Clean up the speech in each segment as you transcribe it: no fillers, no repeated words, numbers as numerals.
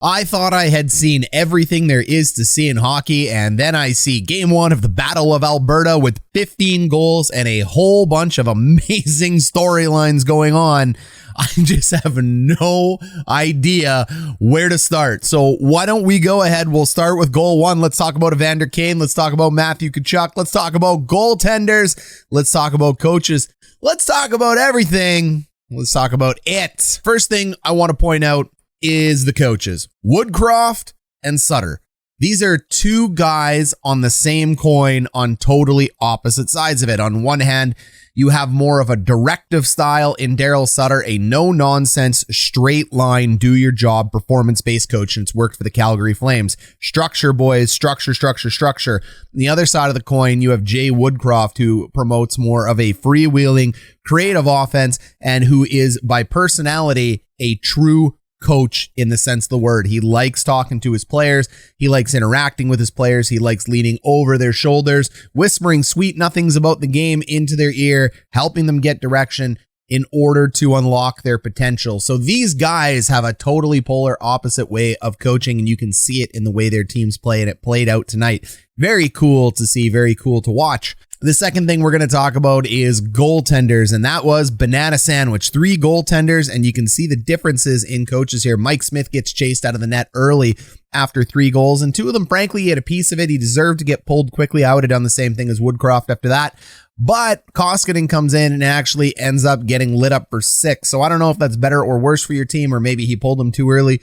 I thought I had seen everything there is to see in hockey, and then I see game 1 of the Battle of Alberta with 15 goals and a whole bunch of amazing storylines going on. I just have no idea where to start. So why don't we go ahead? We'll start with goal 1. Let's talk about Evander Kane. Let's talk about Matthew Tkachuk. Let's talk about goaltenders. Let's talk about coaches. Let's talk about everything. Let's talk about it. First thing I want to point out is the coaches, Woodcroft and Sutter. These are two guys on the same coin on totally opposite sides of it. On one hand, you have more of a directive style in Daryl Sutter, a no-nonsense, straight line, do-your-job, performance-based coach, and it's worked for the Calgary Flames. Structure, boys, structure, structure, structure. On the other side of the coin, you have Jay Woodcroft, who promotes more of a freewheeling, creative offense, and who is, by personality, a true coach in the sense of the word. He likes talking to his players. He likes interacting with his players. He likes leaning over their shoulders, whispering sweet nothings about the game into their ear, helping them get direction in order to unlock their potential. So these guys have a totally polar opposite way of coaching, and you can see it in the way their teams play, and it played out tonight. Very cool to see, very cool to watch. The second thing we're going to talk about is goaltenders, and that was banana sandwich. 3 goaltenders, and you can see the differences in coaches here. Mike Smith gets chased out of the net early after 3 goals, and 2 of them, frankly, he had a piece of it. He deserved to get pulled quickly. I would have done the same thing as Woodcroft after that. But Koskinen comes in and actually ends up getting lit up for 6. So I don't know if that's better or worse for your team, or maybe he pulled him too early.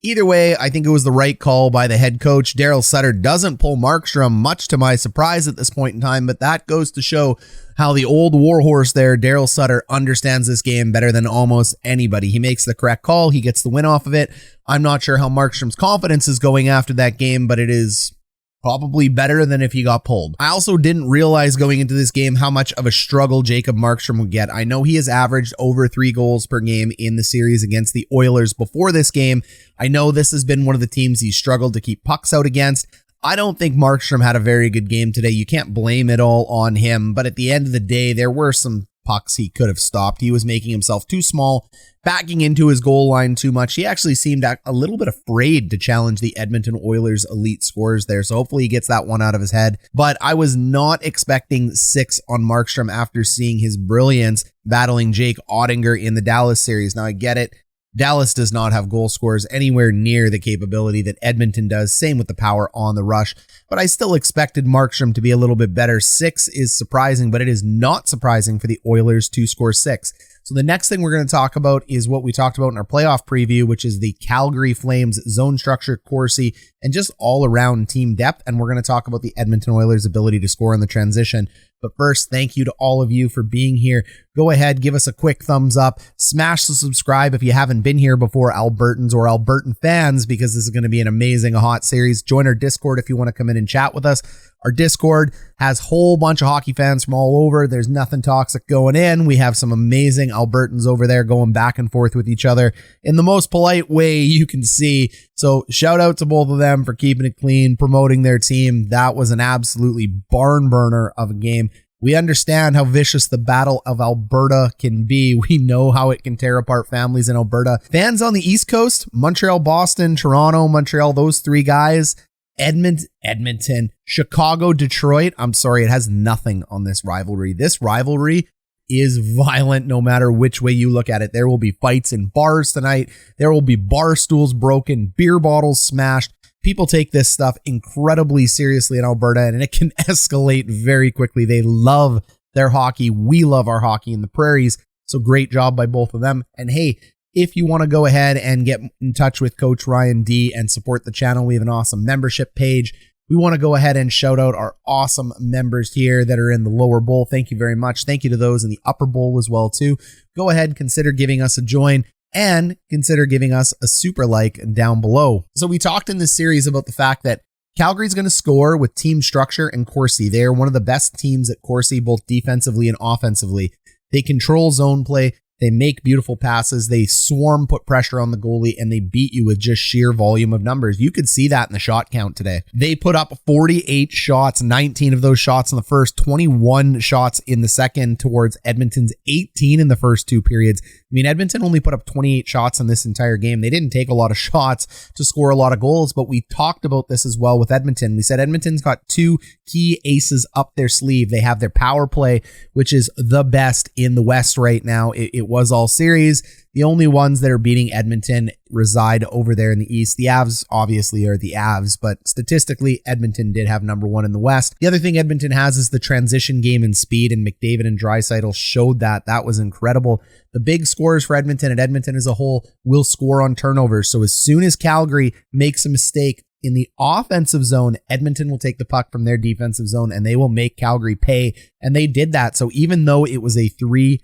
Either way, I think it was the right call by the head coach. Daryl Sutter doesn't pull Markstrom, much to my surprise at this point in time, but that goes to show how the old warhorse there, Daryl Sutter, understands this game better than almost anybody. He makes the correct call. He gets the win off of it. I'm not sure how Markstrom's confidence is going after that game, but it is probably better than if he got pulled. I also didn't realize going into this game how much of a struggle Jacob Markstrom would get. I know he has averaged over 3 goals per game in the series against the Oilers before this game. I know this has been one of the teams he's struggled to keep pucks out against. I don't think Markstrom had a very good game today. You can't blame it all on him, but at the end of the day, there were some pucks he could have stopped. He was making himself too small, backing into his goal line too much. He actually seemed a little bit afraid to challenge the Edmonton Oilers elite scorers there, so hopefully he gets that one out of his head. But I was not expecting 6 on Markstrom after seeing his brilliance battling Jake Ottinger in the Dallas series. Now I get it. Dallas does not have goal scorers anywhere near the capability that Edmonton does. Same with the power on the rush. But I still expected Markstrom to be a little bit better. 6 is surprising, but it is not surprising for the Oilers to score 6. So the next thing we're going to talk about is what we talked about in our playoff preview, which is the Calgary Flames zone structure, Corsi, and just all around team depth. And we're going to talk about the Edmonton Oilers' ability to score in the transition. But first, thank you to all of you for being here. Go ahead, give us a quick thumbs up, smash the subscribe if you haven't been here before, Albertans or Albertan fans, because this is going to be an amazing, hot series. Join our Discord if you want to come in and chat with us. Our Discord has a whole bunch of hockey fans from all over. There's nothing toxic going in. We have some amazing Albertans over there going back and forth with each other in the most polite way you can see. So shout out to both of them for keeping it clean, promoting their team. That was an absolutely barn burner of a game. We understand how vicious the Battle of Alberta can be. We know how it can tear apart families in Alberta. Fans on the East Coast, Montreal, Boston, Toronto, Montreal, those 3 guys, Edmonton, Chicago, Detroit. I'm sorry, it has nothing on this rivalry. This rivalry is violent no matter which way you look at it. There will be fights in bars tonight. There will be bar stools broken, beer bottles smashed. People take this stuff incredibly seriously in Alberta, and it can escalate very quickly. They love their hockey. We love our hockey in the prairies. So great job by both of them. And hey, if you want to go ahead and get in touch with Coach Ryan D and support the channel, we have an awesome membership page. We want to go ahead and shout out our awesome members here that are in the lower bowl. Thank you very much. Thank you to those in the upper bowl as well, too. Go ahead and consider giving us a join and consider giving us a super like down below. So we talked in this series about the fact that Calgary's going to score with team structure and Corsi. They are one of the best teams at Corsi, both defensively and offensively. They control zone play. They make beautiful passes. They swarm, put pressure on the goalie, and they beat you with just sheer volume of numbers. You could see that in the shot count today. They put up 48 shots, 19 of those shots in the first, 21 shots in the second towards Edmonton's 18 in the first two periods. I mean, Edmonton only put up 28 shots in this entire game. They didn't take a lot of shots to score a lot of goals, but we talked about this as well with Edmonton. We said Edmonton's got two key aces up their sleeve. They have their power play, which is the best in the West right now. It was all series. The only ones that are beating Edmonton reside over there in the East. The Avs obviously are the Avs, but statistically, Edmonton did have number one in the West. The other thing Edmonton has is the transition game and speed, and McDavid and Draisaitl showed that. That was incredible. The big scorers for Edmonton and Edmonton as a whole will score on turnovers. So as soon as Calgary makes a mistake in the offensive zone, Edmonton will take the puck from their defensive zone and they will make Calgary pay. And they did that. So even though it was a 3-0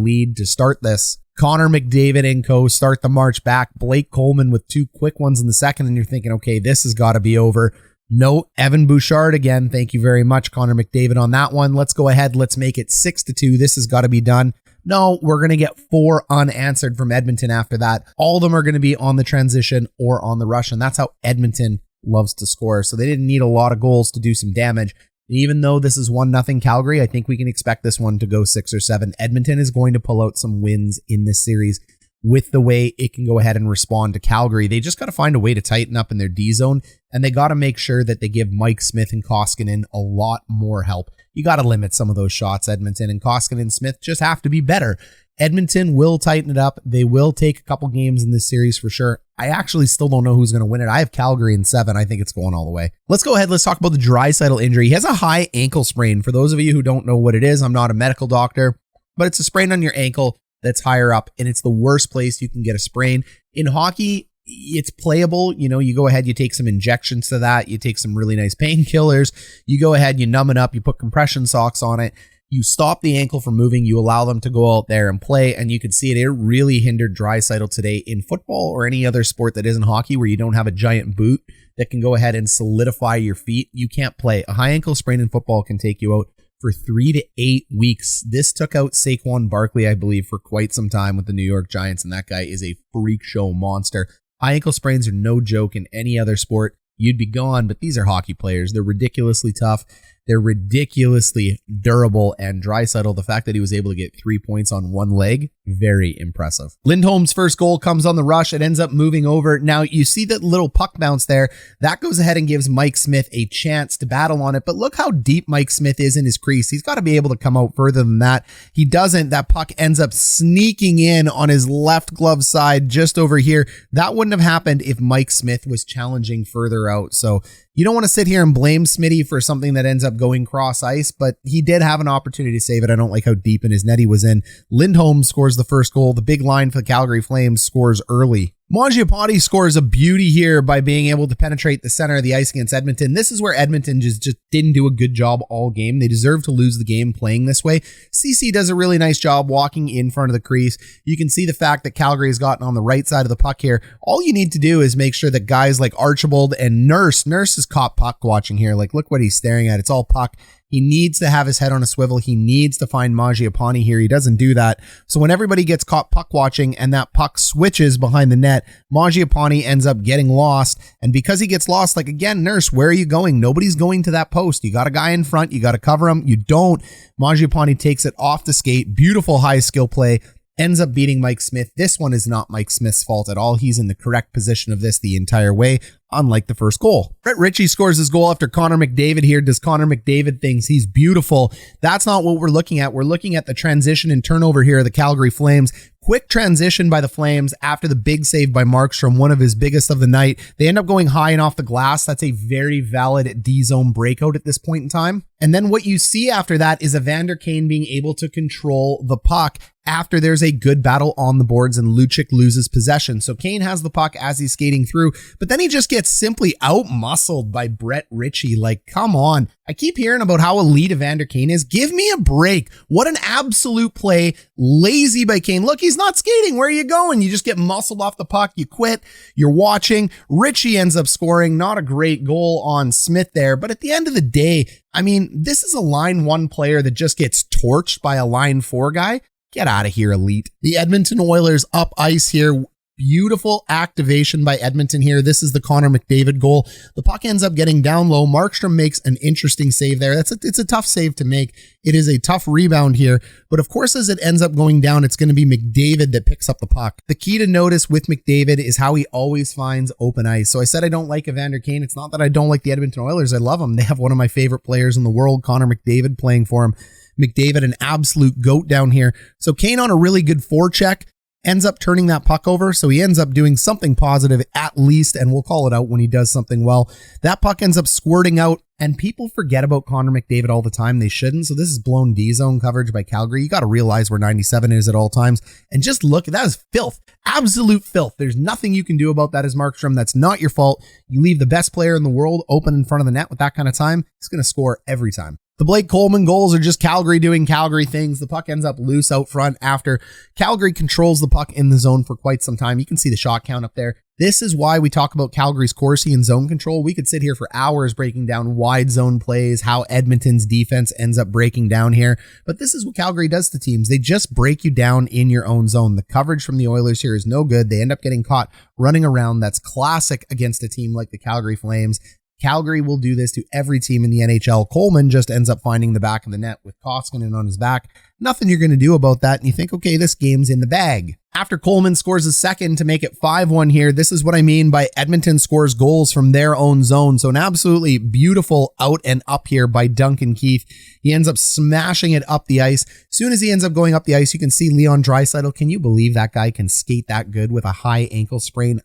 lead to start this, Connor McDavid and co start the march back. Blake Coleman with two quick ones in the second, and you're thinking, okay, this has got to be over. No, Evan Bouchard again. Thank you very much, Connor McDavid, on that one. Let's go ahead. Let's make it 6-2. This has got to be done. No, we're going to get 4 unanswered from Edmonton after that. All of them are going to be on the transition or on the rush, and that's how Edmonton loves to score. So they didn't need a lot of goals to do some damage. Even though this is 1-0 Calgary, I think we can expect this one to go 6 or 7. Edmonton is going to pull out some wins in this series with the way it can go ahead and respond to Calgary. They just got to find a way to tighten up in their D zone, and they got to make sure that they give Mike Smith and Koskinen a lot more help. You got to limit some of those shots. Edmonton and Koskinen and Smith just have to be better. Edmonton will tighten it up. They will take a couple games in this series for sure. I actually still don't know who's going to win it. I have Calgary in 7. I think it's going all the way. Let's go ahead. Let's talk about the Draisaitl injury. He has a high ankle sprain. For those of you who don't know what it is, I'm not a medical doctor, but it's a sprain on your ankle that's higher up, and it's the worst place you can get a sprain. In hockey, it's playable. You know, you go ahead, you take some injections to that. You take some really nice painkillers. You go ahead, you numb it up. You put compression socks on it. You stop the ankle from moving. You allow them to go out there and play, and you can see it. It really hindered Draisaitl today in football or any other sport that isn't hockey where you don't have a giant boot that can go ahead and solidify your feet. You can't play. A high ankle sprain in football can take you out for 3 to 8 weeks. This took out Saquon Barkley, I believe, for quite some time with the New York Giants, and that guy is a freak show monster. High ankle sprains are no joke in any other sport. You'd be gone, but these are hockey players. They're ridiculously tough. They're ridiculously durable, and Draisaitl, the fact that he was able to get 3 points on one leg, very impressive. Lindholm's first goal comes on the rush. It ends up moving over. Now, you see that little puck bounce there. That goes ahead and gives Mike Smith a chance to battle on it, but look how deep Mike Smith is in his crease. He's got to be able to come out further than that. He doesn't. That puck ends up sneaking in on his left glove side just over here. That wouldn't have happened if Mike Smith was challenging further out. So you don't want to sit here and blame Smitty for something that ends up going cross ice, but he did have an opportunity to save it. I don't like how deep in his net he was in. Lindholm scores the first goal. The big line for the Calgary Flames scores early. Mangiapane scores a beauty here by being able to penetrate the center of the ice against Edmonton. This is where Edmonton just didn't do a good job all game. They deserve to lose the game playing this way. CC does a really nice job walking in front of the crease. You can see the fact that Calgary has gotten on the right side of the puck here. All you need to do is make sure that guys like Archibald and Nurse is caught puck watching here. Like, look what he's staring at. It's all puck. He needs to have his head on a swivel. He needs to find Mangiapane here. He doesn't do that. So when everybody gets caught puck watching and that puck switches behind the net, Mangiapane ends up getting lost. And because he gets lost, like again, Nurse, where are you going? Nobody's going to that post. You got a guy in front. You got to cover him. You don't. Mangiapane takes it off the skate. Beautiful high skill play. Ends up beating Mike Smith. This one is not Mike Smith's fault at all. He's in the correct position of this the entire way, unlike the first goal. Brett Ritchie scores his goal after Connor McDavid here. Does Connor McDavid thinks he's beautiful? That's not what we're looking at. We're looking at the transition and turnover here of the Calgary Flames. Quick transition by the Flames after the big save by Markstrom, one of his biggest of the night. They end up going high and off the glass. That's a very valid D-zone breakout at this point in time. And then what you see after that is Evander Kane being able to control the puck after there's a good battle on the boards and Lucic loses possession. So Kane has the puck as he's skating through, but then he just gets simply out-muscled by Brett Ritchie. Like, come on. I keep hearing about how elite Evander Kane is. Give me a break. What an absolute play. Lazy by Kane. Look, he's not skating. Where are you going? You just get muscled off the puck. You quit. You're watching. Ritchie ends up scoring. Not a great goal on Smith there, but at the end of the day, I mean, this is a line 1 player that just gets torched by a line 4 guy. Get out of here, elite. The Edmonton Oilers up ice here. Beautiful activation by Edmonton here. This is the Connor McDavid goal. The puck ends up getting down low. Markstrom makes an interesting save there. It's a tough save to make. It is a tough rebound here. But of course, as it ends up going down, it's going to be McDavid that picks up the puck. The key to notice with McDavid is how he always finds open ice. So I said I don't like Evander Kane. It's not that I don't like the Edmonton Oilers. I love them. They have one of my favorite players in the world, Connor McDavid, playing for him. McDavid, an absolute goat down here. So Kane on a really good forecheck ends up turning that puck over. So he ends up doing something positive at least, and we'll call it out when he does something well. That puck ends up squirting out, and people forget about Connor McDavid all the time. They shouldn't. So this is blown D zone coverage by Calgary. You got to realize where 97 is at all times. And just look, that is filth. Absolute filth. There's nothing you can do about that as Markstrom. That's not your fault. You leave the best player in the world open in front of the net with that kind of time. He's going to score every time. The Blake Coleman goals are just Calgary doing Calgary things. The puck ends up loose out front after Calgary controls the puck in the zone for quite some time. You can see the shot count up there. This is why we talk about Calgary's Corsi and zone control. We could sit here for hours breaking down wide zone plays, how Edmonton's defense ends up breaking down here. But this is what Calgary does to teams. They just break you down in your own zone. The coverage from the Oilers here is no good. They end up getting caught running around. That's classic against a team like the Calgary Flames. Calgary will do this to every team in the NHL. Coleman just ends up finding the back of the net with Koskinen on his back. Nothing you're going to do about that. And you think, okay, this game's in the bag. After Coleman scores a second to make it 5-1 here, this is what I mean by Edmonton scores goals from their own zone. So an absolutely beautiful out and up here by Duncan Keith. He ends up smashing it up the ice. As soon as he ends up going up the ice, you can see Leon Draisaitl. Can you believe that guy can skate that good with a high ankle sprain?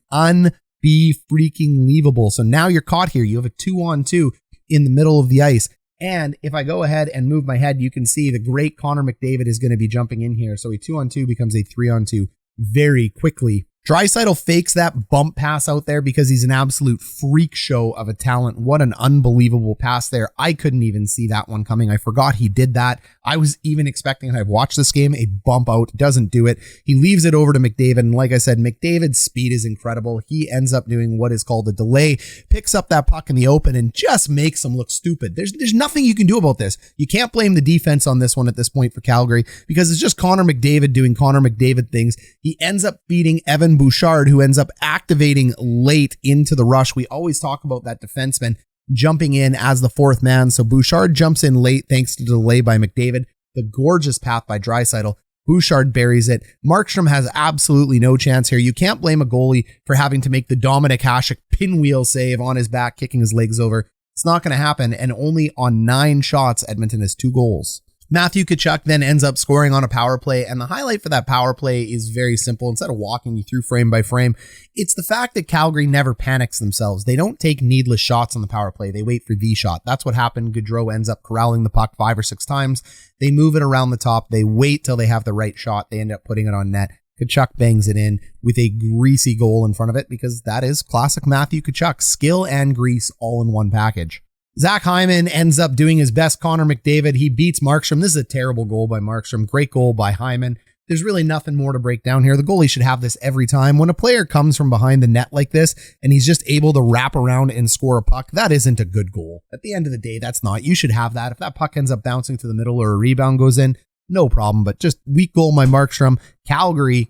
Be freaking leavable. So now you're caught here. You have a 2-on-2 in the middle of the ice. And if I go ahead and move my head, you can see the great Connor McDavid is going to be jumping in here. So a 2-on-2 becomes a 3-on-2 very quickly. Draisaitl fakes that bump pass out there because he's an absolute freak show of a talent. What an unbelievable pass there. I couldn't even see that one coming. I forgot he did that. I was even expecting, and I've watched this game, a bump out. Doesn't do it. He leaves it over to McDavid. And like I said, McDavid's speed is incredible. He ends up doing what is called a delay, picks up that puck in the open and just makes him look stupid. There's nothing you can do about this. You can't blame the defense on this one at this point for Calgary because it's just Connor McDavid doing Connor McDavid things. He ends up beating Evan Bouchard, who ends up activating late into the rush. We always talk about that defenseman jumping in as the fourth man. So Bouchard jumps in late thanks to the delay by McDavid. The gorgeous path by Draisaitl. Bouchard buries it. Markstrom has absolutely no chance here. You can't blame a goalie for having to make the Dominik Hasek pinwheel save on his back, kicking his legs over. It's not going to happen. And only on 9 shots, Edmonton has 2 goals. Matthew Tkachuk then ends up scoring on a power play, and the highlight for that power play is very simple. Instead of walking you through frame by frame, it's the fact that Calgary never panics themselves. They don't take needless shots on the power play. They wait for the shot. That's what happened. Gaudreau ends up corralling the puck 5 or 6 times. They move it around the top. They wait till they have the right shot. They end up putting it on net. Tkachuk bangs it in with a greasy goal in front of it because that is classic Matthew Tkachuk. Skill and grease all in one package. Zach Hyman ends up doing his best Connor McDavid. He beats Markstrom. This is a terrible goal by Markstrom. Great goal by Hyman. There's really nothing more to break down here. The goalie should have this every time. When a player comes from behind the net like this and he's just able to wrap around and score a puck, that isn't a good goal. At the end of the day, that's not. You should have that. If that puck ends up bouncing to the middle or a rebound goes in, no problem. But just weak goal by Markstrom. Calgary,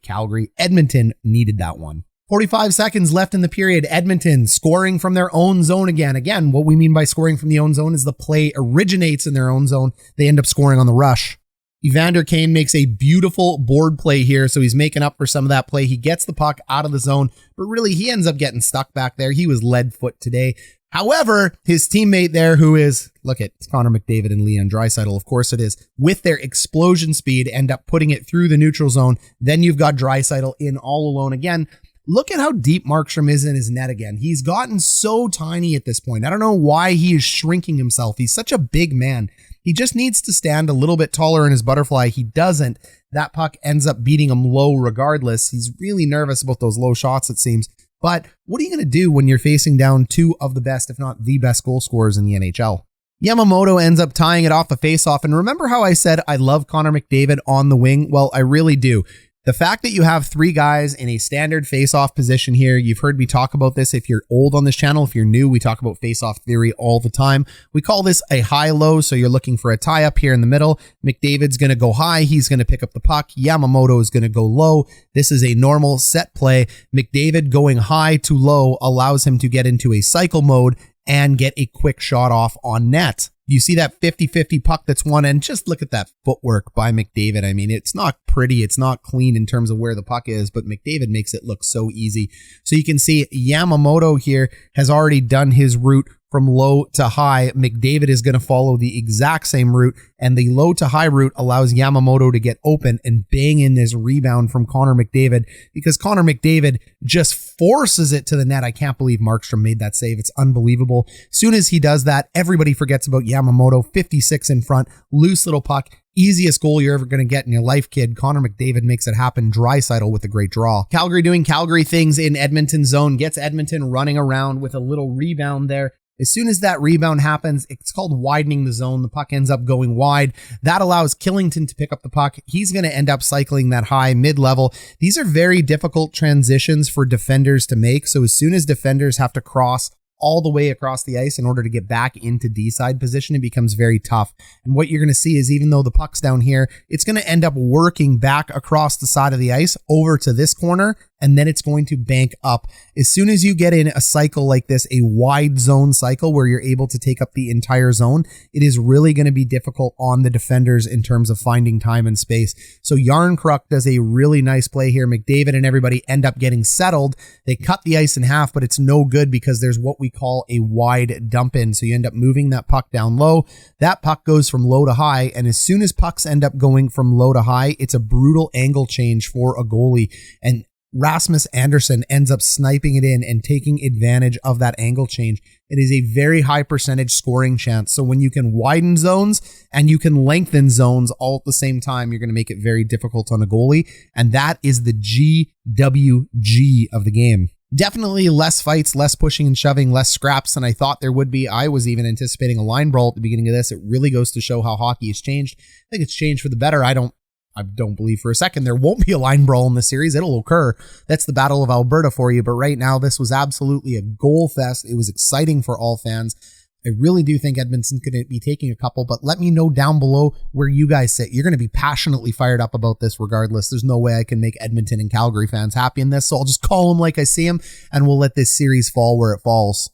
Edmonton needed that one. 45 seconds left in the period. Edmonton scoring from their own zone again. Again, what we mean by scoring from the own zone is the play originates in their own zone. They end up scoring on the rush. Evander Kane makes a beautiful board play here, so he's making up for some of that play. He gets the puck out of the zone, but really he ends up getting stuck back there. He was lead foot today. However, his teammate there, who is, look at, it's Connor McDavid and Leon Draisaitl, of course it is, with their explosion speed, end up putting it through the neutral zone. Then you've got Draisaitl in all alone again. Look at how deep Markstrom is in his net again. He's gotten so tiny at this point. I don't know why he is shrinking himself. He's such a big man. He just needs to stand a little bit taller in his butterfly. He doesn't. That puck ends up beating him low regardless. He's really nervous about those low shots, it seems. But what are you going to do when you're facing down 2 of the best, if not the best goal scorers in the NHL? Yamamoto ends up tying it off the faceoff. And remember how I said I love Connor McDavid on the wing? Well, I really do. The fact that you have three guys in a standard face-off position here, you've heard me talk about this if you're old on this channel. If you're new, we talk about face-off theory all the time. We call this a high-low, so you're looking for a tie-up here in the middle. McDavid's going to go high. He's going to pick up the puck. Yamamoto is going to go low. This is a normal set play. McDavid going high to low allows him to get into a cycle mode and get a quick shot off on net. You see that 50-50 puck that's won, and just look at that footwork by McDavid. I mean, it's not pretty, it's not clean in terms of where the puck is, but McDavid makes it look so easy. So you can see Yamamoto here has already done his route from low to high. McDavid is going to follow the exact same route, and the low to high route allows Yamamoto to get open and bang in this rebound from Connor McDavid, because Connor McDavid just forces it to the net. I can't believe Markstrom made that save. It's unbelievable. Soon as he does that, everybody forgets about Yamamoto. 56 in front, loose little puck. Easiest goal you're ever going to get in your life, kid. Connor McDavid makes it happen. Draisaitl with a great draw. Calgary doing Calgary things in Edmonton zone, gets Edmonton running around with a little rebound there. As soon as that rebound happens, it's called widening the zone. The puck ends up going wide. That allows Killington to pick up the puck. He's going to end up cycling that high mid-level. These are very difficult transitions for defenders to make. So as soon as defenders have to cross all the way across the ice in order to get back into D-side position, it becomes very tough. And what you're going to see is, even though the puck's down here, it's going to end up working back across the side of the ice over to this corner, and then it's going to bank up. As soon as you get in a cycle like this, a wide zone cycle where you're able to take up the entire zone, it is really going to be difficult on the defenders in terms of finding time and space. So Yarncrook does a really nice play here. McDavid and everybody end up getting settled. They cut the ice in half, but it's no good because there's what we call a wide dump in. So you end up moving that puck down low. That puck goes from low to high, and as soon as pucks end up going from low to high, it's a brutal angle change for a goalie. And Rasmus Andersson ends up sniping it in and taking advantage of that angle change. It is a very high percentage scoring chance. So when you can widen zones and you can lengthen zones all at the same time, you're going to make it very difficult on a goalie. And that is the GWG of the game. Definitely less fights, less pushing and shoving, less scraps than I thought there would be. I was even anticipating a line brawl at the beginning of this. It really goes to show how hockey has changed. I think it's changed for the better. I don't believe for a second there won't be a line brawl in the series. It'll occur. That's the Battle of Alberta for you. But right now, this was absolutely a goal fest. It was exciting for all fans. I really do think Edmonton could be taking a couple, but let me know down below where you guys sit. You're going to be passionately fired up about this regardless. There's no way I can make Edmonton and Calgary fans happy in this, so I'll just call them like I see them, and we'll let this series fall where it falls.